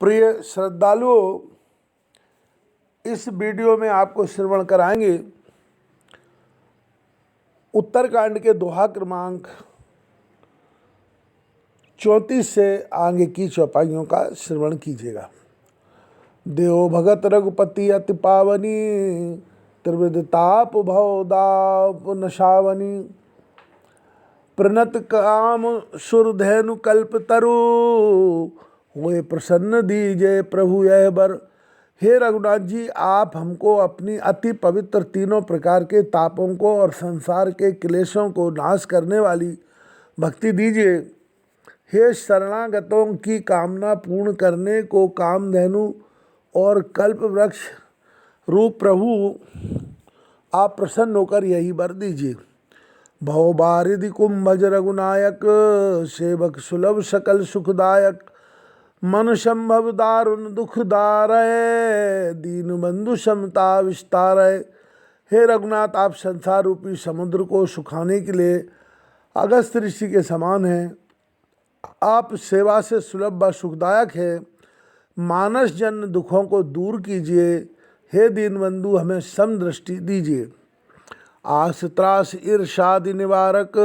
प्रिय श्रद्धालुओं, इस वीडियो में आपको श्रवण कराएंगे उत्तरकांड के दोहा क्रमांक 34 से आगे की चौपाइयों का श्रवण कीजिएगा। देव भगत रघुपति अति पावनी, त्रिविध ताप भव दाप नशावनी। प्रणत काम सुरधेनु कल्प तरु, हुए प्रसन्न दीजे प्रभु यह बर। हे रघुनाथ जी, आप हमको अपनी अति पवित्र तीनों प्रकार के तापों को और संसार के क्लेशों को नाश करने वाली भक्ति दीजिए। हे शरणागतों की कामना पूर्ण करने को कामधेनु और कल्प वृक्ष रूप प्रभु, आप प्रसन्न होकर यही वर दीजिए। भव बारिधि कुंभज रघुनायक, सेवक सुलभ सकल सुखदायक। मन संभव दारुण दुख दारय, दीन बंधु समता विस्तारय। हे रघुनाथ, आप संसार रूपी समुद्र को सुखाने के लिए अगस्त ऋषि के समान हैं। आप सेवा से सुलभ व सुखदायक है। मानस जन दुखों को दूर कीजिए। हे दीनबंधु, हमें समदृष्टि दीजिए। आस त्रास ईर्षादि निवारक,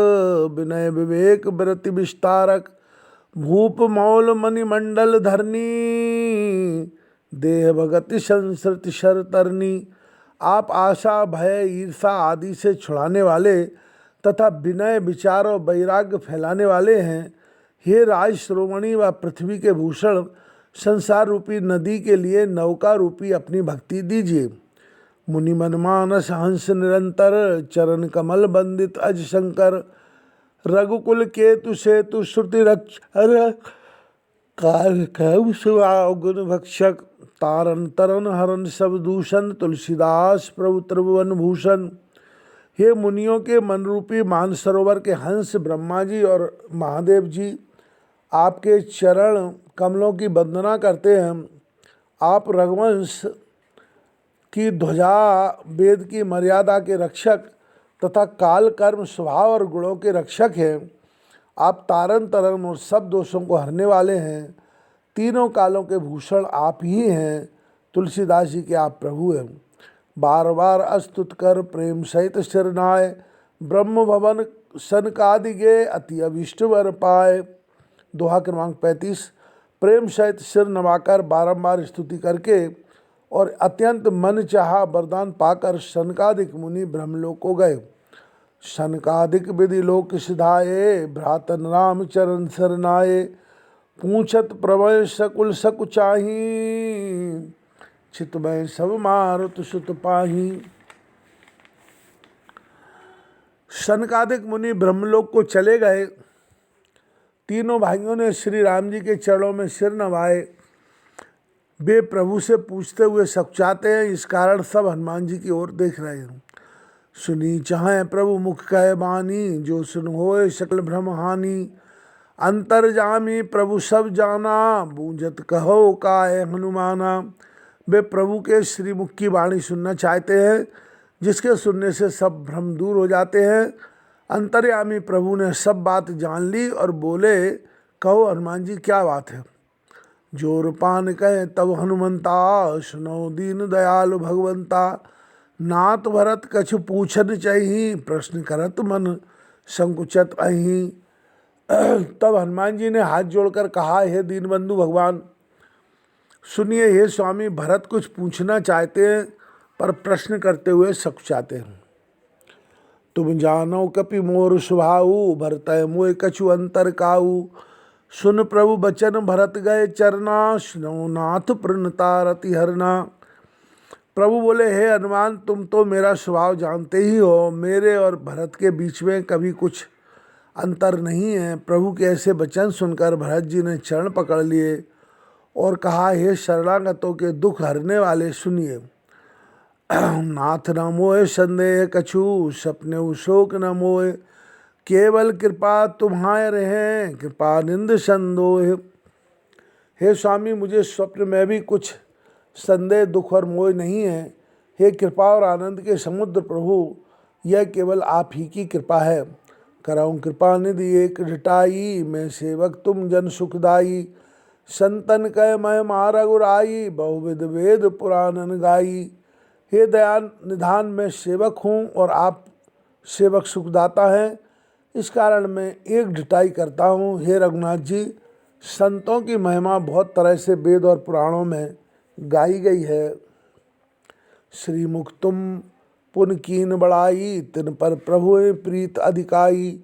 विनय विवेक व्रति विस्तारक। भूप मौल मणिमंडल धरनी, देह भगति संसृति शर तरनी। आप आशा भय ईर्षा आदि से छुड़ाने वाले तथा विनय विचार और वैराग्य फैलाने वाले हैं। हे राज श्रोमणी व पृथ्वी के भूषण, संसार रूपी नदी के लिए नौका रूपी अपनी भक्ति दीजिए। मुनि मनमानस हंस निरंतर, चरण कमल बंदित अज शंकर। रघुकुल केतु सेतु श्रुति रक्षर, काल कव सुगुण भक्षक। तारन तरन हरन सब दूषण, तुलसीदास प्रभु त्रिभुवन भूषण। हे मुनियों के मन रूपी मानसरोवर के हंस ब्रह्मा जी और महादेव जी आपके चरण कमलों की वंदना करते हैं। आप रघुवंश की ध्वजा, वेद की मर्यादा के रक्षक तथा काल कर्म स्वभाव और गुणों के रक्षक हैं। आप तारन तरन और सब दोषों को हरने वाले हैं। तीनों कालों के भूषण आप ही हैं। तुलसीदास जी के आप प्रभु हैं। बार बार अस्तुत कर प्रेम सहित शरणाए, ब्रह्म भवन सनकादिगे अति अभिष्ट वर पाए। दोहा क्रमांक 35। प्रेम सहित सिर नवाकर बारंबार स्तुति करके और अत्यंत मन चाहा वरदान पाकर सनकादिक मुनि ब्रह्मलोक को गए। सनकादिक विधि लोक सिधाए, भ्रातन राम चरण सरनाए। पूछत प्रभय सकुल सकुचाही, चितमय सब मारुत सुत पाही। सनकादिक मुनि ब्रह्मलोक को चले गए। तीनों भाइयों ने श्री राम जी के चरणों में सिर नवाए। वे प्रभु से पूछते हुए सकुचाते हैं, इस कारण सब हनुमान जी की ओर देख रहे हैं। सुनी चाहे प्रभु मुख कह बानी, जो सुन होए सकल भ्रम हानि। अंतर्जामी प्रभु सब जाना, बूझत कहो काय हनुमाना। वे प्रभु के श्री मुख की वाणी सुनना चाहते हैं, जिसके सुनने से सब भ्रम दूर हो जाते हैं। अंतर्यामी प्रभु ने सब बात जान ली और बोले, कहो हनुमान जी क्या बात है। जोर पान कहे तब हनुमंता, सुनो दीन दयालु भगवंता। नाथ भरत कछु पूछन चही, प्रश्न करत मन संकुचत अही। तब हनुमान जी ने हाथ जोड़कर कहा, हे दीनबंधु भगवान सुनिए। हे स्वामी, भरत कुछ पूछना चाहते हैं पर प्रश्न करते हुए सकुचाते हैं। तुम जानो कपि मोर स्वभाव, भरतय मोय कछु अंतर काऊ। सुन प्रभु बचन भरत गए चरना, सुनो नाथ प्रणता रति हरना। प्रभु बोले, हे हनुमान, तुम तो मेरा स्वभाव जानते ही हो। मेरे और भरत के बीच में कभी कुछ अंतर नहीं है। प्रभु के ऐसे वचन सुनकर भरत जी ने चरण पकड़ लिए और कहा, हे शरणागतों के दुख हरने वाले सुनिए। नाथ न मोहे संदेह कछु, सपने शोक न मोहे। केवल कृपा तुम्हारे रहे, कृपा निंद संदोह। हे स्वामी, मुझे स्वप्न में भी कुछ संदेह दुख और मोह नहीं है। हे कृपा और आनंद के समुद्र प्रभु, यह केवल आप ही की कृपा है। कराऊँ कृपा निधि एक रिटाई, मैं सेवक तुम जन सुखदाई। संतन कह महिमा रघुराई, बहुविध वेद पुराणन गाई। हे दयान निधान में सेवक हूँ और आप सेवक सुखदाता हैं, इस कारण मैं एक ढिठाई करता हूँ। हे रघुनाथ जी, संतों की महिमा बहुत तरह से वेद और पुराणों में गाई गई है। श्रीमुख तुम पुन कीन बड़ाई, तिन पर प्रभु प्रीत अधिकाई।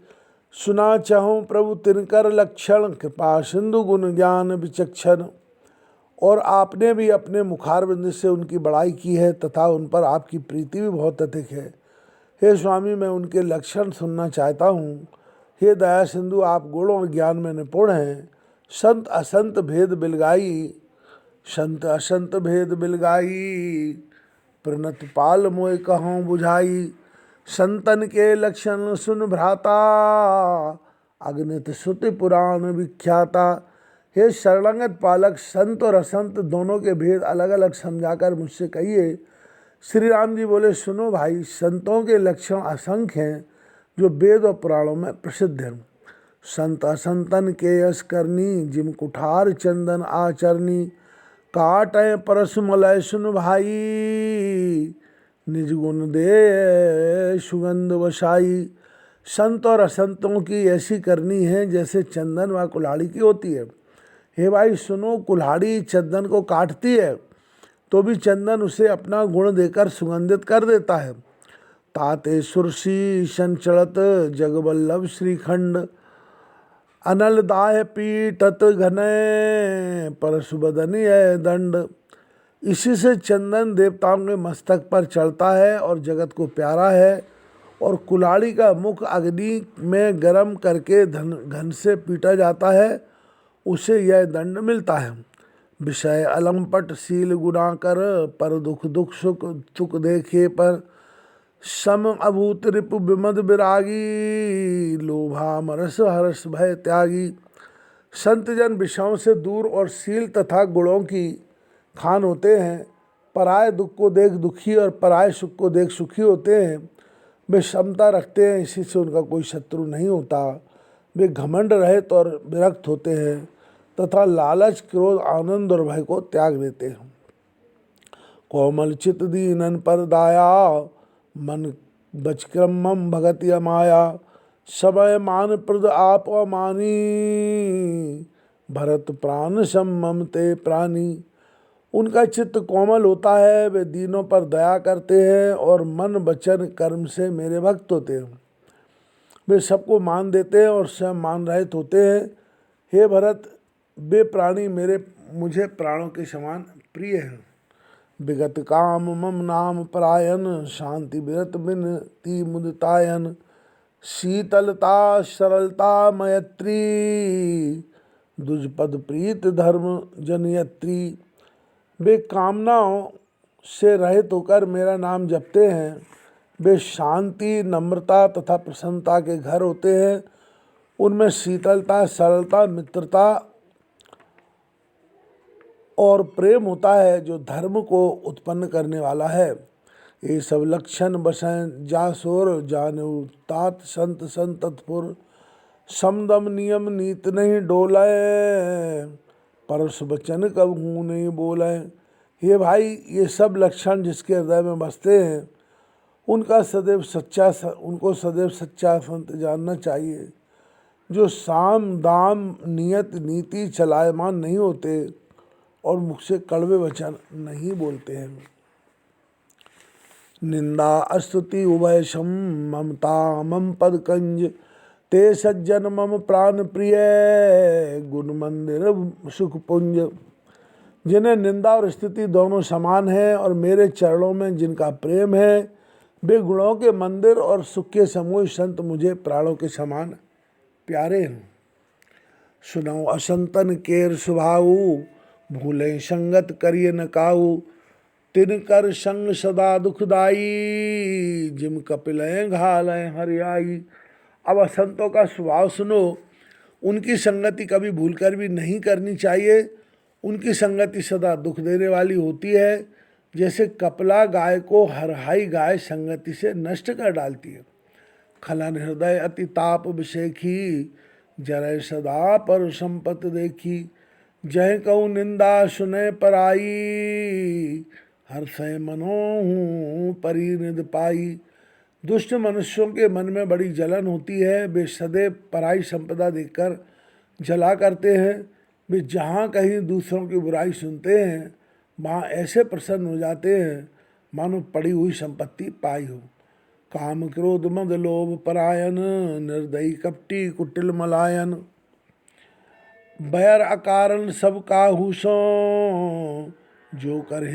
सुना चाहूँ प्रभु तिनकर लक्षण, कृपा सिंधु गुण ज्ञान विचक्षण। और आपने भी अपने मुखारविंद से उनकी बड़ाई की है तथा उन पर आपकी प्रीति भी बहुत अधिक है। हे स्वामी, मैं उनके लक्षण सुनना चाहता हूँ। हे दया सिंधु, आप गुण और ज्ञान में निपुण हैं। संत असंत भेद बिलगाई, संत असंत भेद बिलगाई। प्रणत पाल मोय कहूँ बुझाई, संतन के लक्षण सुन भ्राता। अगणित श्रुति पुराण विख्याता। हे शरणागत पालक, संत और असंत दोनों के भेद अलग अलग समझाकर मुझसे कहिए। श्री राम जी बोले, सुनो भाई, संतों के लक्षण असंख्य हैं जो वेद और पुराणों में प्रसिद्ध हैं। संत असंतन के यश करनी, जिम कुठार चंदन आचरनी। काट परसु मलय सुन भाई, निज गुण दे सुगंध वसाई। संत और असंतों की ऐसी करनी है जैसे चंदन व कुल्हाड़ी की होती है। हे भाई सुनो, कुल्हाड़ी चंदन को काटती है तो भी चंदन उसे अपना गुण देकर सुगंधित कर देता है। ताते सुरसी संचलत जगवल्लभ श्रीखंड, अनल दाह पीटत घने परशुबदनी है दंड। इसी से चंदन देवताओं के मस्तक पर चढ़ता है और जगत को प्यारा है, और कुल्हाड़ी का मुख अग्नि में गर्म करके घन से पीटा जाता है, उसे यह दंड मिलता है। विषय अलंपट शील गुना कर, पर दुख दुख सुख सुख देखे पर। सम अभूत रिपु विमद विरागी, लोभा मरस हर्ष भय त्यागी। संत जन विषयों से दूर और शील तथा गुणों की खान होते हैं। पराय दुख को देख दुखी और पराय सुख को देख सुखी होते हैं। वे समता रखते हैं, इसी से उनका कोई शत्रु नहीं होता। वे घमंड रहित और विरक्त होते हैं तथा लालच क्रोध आनंद और भय को त्याग देते हैं। कोमल चित दीनन पर दाया, मन बचक्रमम भगति अमाया। समय मान प्रद आप अमानी, भरत प्राण सम्मम ते प्राणी। उनका चित्त कोमल होता है, वे दीनों पर दया करते हैं और मन वचन कर्म से मेरे भक्त होते हैं। वे सबको मान देते हैं और स्वयं मान रहित होते हैं। हे भरत, वे प्राणी मुझे प्राणों के समान प्रिय हैं। विगत काम मम नाम परायण, शांति विरत बिनती मुदितायन। शीतलता सरलता मैत्री, दुजपद प्रीत धर्म जनयत्री। वे कामनाओं से रहित होकर मेरा नाम जपते हैं। वे शांति नम्रता तथा प्रसन्नता के घर होते हैं। उनमें शीतलता सरलता मित्रता और प्रेम होता है जो धर्म को उत्पन्न करने वाला है। ये सब लक्षण बसें जासोर, जानु तात संत संत तत्पुर। समदम नियम नीत नहीं डोलाए, परस वचन कबहू नहीं बोले। ये भाई, ये सब लक्षण जिसके हृदय में बसते हैं उनको सदैव सच्चा संत जानना चाहिए, जो साम दाम नियत नीति चलायमान नहीं होते और मुख से कड़वे वचन नहीं बोलते हैं। निंदा स्तुति उभय सम, ममता मम पद कंज। ते सज्जन मम प्राण प्रिय, गुण मंदिर सुख पुंज। जिन्हें निंदा और स्तुति दोनों समान है और मेरे चरणों में जिनका प्रेम है, वे गुणों के मंदिर और सुख के समूह संत मुझे प्राणों के समान प्यारे हैं। सुनाओ असंतन केर सुभाऊ, भूले संगत करिए न काऊ। तिनकर संग सदा दुखदाई, जिम कपिलें घालें हरियाई। अब असंतों का स्वभाव सुनो। उनकी संगति कभी भूलकर भी नहीं करनी चाहिए। उनकी संगति सदा दुख देने वाली होती है। जैसे कपिला गाय को हरहाई गाय संगति से नष्ट कर डालती है। खलन हृदय अति ताप विषेखी, जरय सदा पर संपत देखी। जय कहूँ निंदा सुने पराई, हर्षय मनोहूँ परिनिध पाई। दुष्ट मनुष्यों के मन में बड़ी जलन होती है, वे सदैव पराई संपदा देखकर जला करते हैं। वे जहाँ कहीं दूसरों की बुराई सुनते हैं वहाँ ऐसे प्रसन्न हो जाते हैं मानो पड़ी हुई संपत्ति पाई हो। काम क्रोध मद लोभ परायण, निर्दयी कपटी कुटिल मलायन। बैर अकारण सब काहू सो, जो कर हित